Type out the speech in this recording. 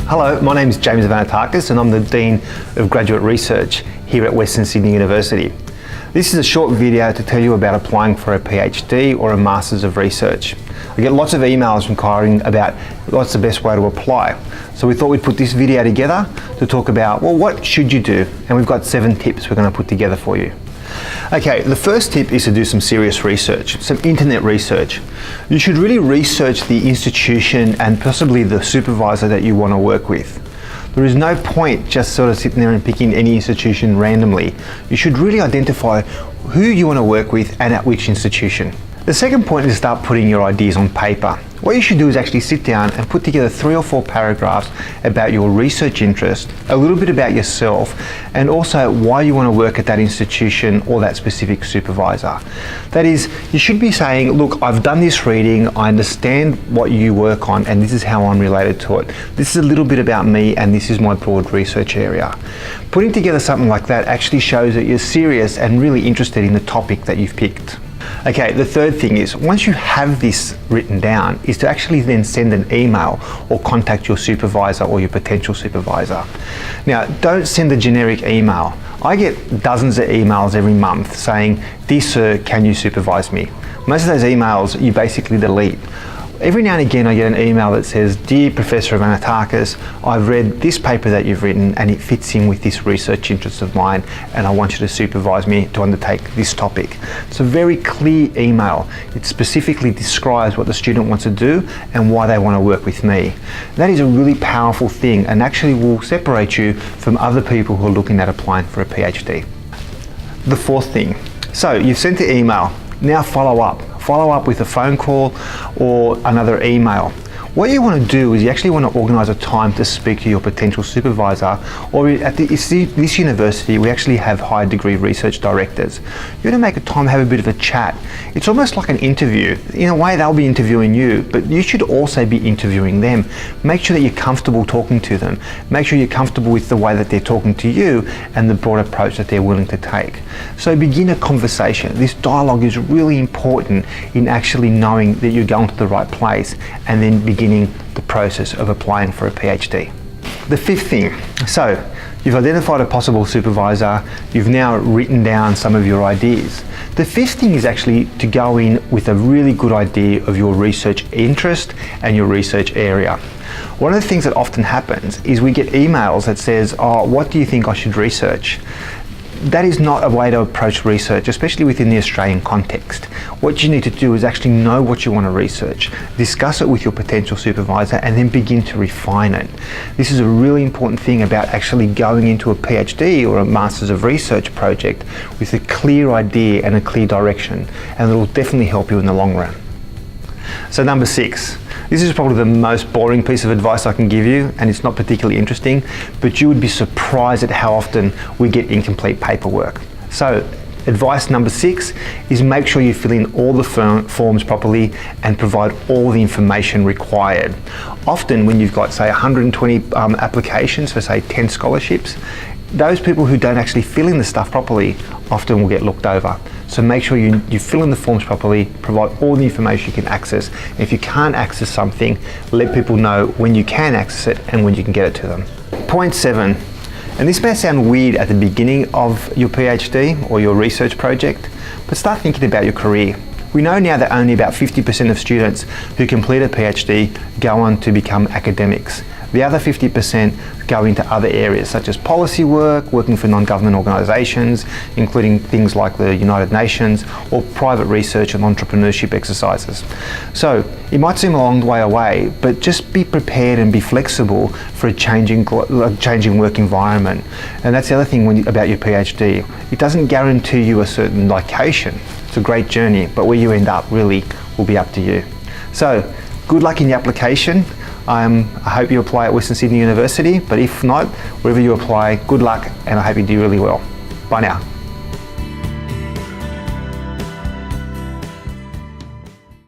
Hello, my name is James Vanatakis and I'm the Dean of Graduate Research here at Western Sydney University. This is a short video to tell you about applying for a PhD or a Masters of Research. I get lots of emails inquiring about what's the best way to apply. So we thought we'd put this video together to talk about, well, what should you do? And we've got 7 tips we're going to put together for you. Okay, the first tip is to do some serious research, some internet research. You should really research the institution and possibly the supervisor that you want to work with. There is no point just sort of sitting there and picking any institution randomly. You should really identify who you want to work with and at which institution. The second point is to start putting your ideas on paper. What you should do is actually sit down and put together 3 or 4 paragraphs about your research interest, a little bit about yourself, and also why you want to work at that institution or that specific supervisor. That is, you should be saying, look, I've done this reading, I understand what you work on, and this is how I'm related to it. This is a little bit about me, and this is my broad research area. Putting together something like that actually shows that you're serious and really interested in the topic that you've picked. Okay, the third thing is, once you have this written down, is to actually then send an email or contact your supervisor or your potential supervisor. Now, don't send a generic email. I get dozens of emails every month saying, "Dear sir, can you supervise me?" Most of those emails you basically delete. Every now and again I get an email that says, "Dear Professor Vanatakis, I've read this paper that you've written and it fits in with this research interest of mine and I want you to supervise me to undertake this topic." It's a very clear email. It specifically describes what the student wants to do and why they want to work with me. That is a really powerful thing and actually will separate you from other people who are looking at applying for a PhD. The fourth thing, so you've sent the email, now follow up. Follow up with a phone call or another email. What you want to do is you actually want to organise a time to speak to your potential supervisor, or at this university we actually have high degree research directors. You want to make a time, have a bit of a chat. It's almost like an interview. In a way they'll be interviewing you, but you should also be interviewing them. Make sure that you're comfortable talking to them. Make sure you're comfortable with the way that they're talking to you and the broad approach that they're willing to take. So begin a conversation. This dialogue is really important in actually knowing that you're going to the right place and then beginning the process of applying for a PhD. The fifth thing, so you've identified a possible supervisor, you've now written down some of your ideas. The fifth thing is actually to go in with a really good idea of your research interest and your research area. One of the things that often happens is we get emails that says, "Oh, what do you think I should research?" That is not a way to approach research, especially within the Australian context. What you need to do is actually know what you want to research, discuss it with your potential supervisor, and then begin to refine it. This is a really important thing about actually going into a PhD or a Masters of Research project with a clear idea and a clear direction, and it will definitely help you in the long run. So number 6. This is probably the most boring piece of advice I can give you, and it's not particularly interesting, but you would be surprised at how often we get incomplete paperwork. So advice number 6 is make sure you fill in all the forms properly and provide all the information required. Often when you've got, say, 120 applications for, say, 10 scholarships, those people who don't actually fill in the stuff properly often will get looked over. So make sure you fill in the forms properly, provide all the information you can access. And if you can't access something, let people know when you can access it and when you can get it to them. Point 7, and this may sound weird at the beginning of your PhD or your research project, but start thinking about your career. We know now that only about 50% of students who complete a PhD go on to become academics. The other 50% go into other areas such as policy work, working for non-government organisations, including things like the United Nations, or private research and entrepreneurship exercises. So it might seem a long way away, but just be prepared and be flexible for a changing work environment. And that's the other thing about your PhD. It doesn't guarantee you a certain location. It's a great journey, but where you end up really will be up to you. So good luck in the application. I hope you apply at Western Sydney University, but if not, wherever you apply, good luck and I hope you do really well. Bye now.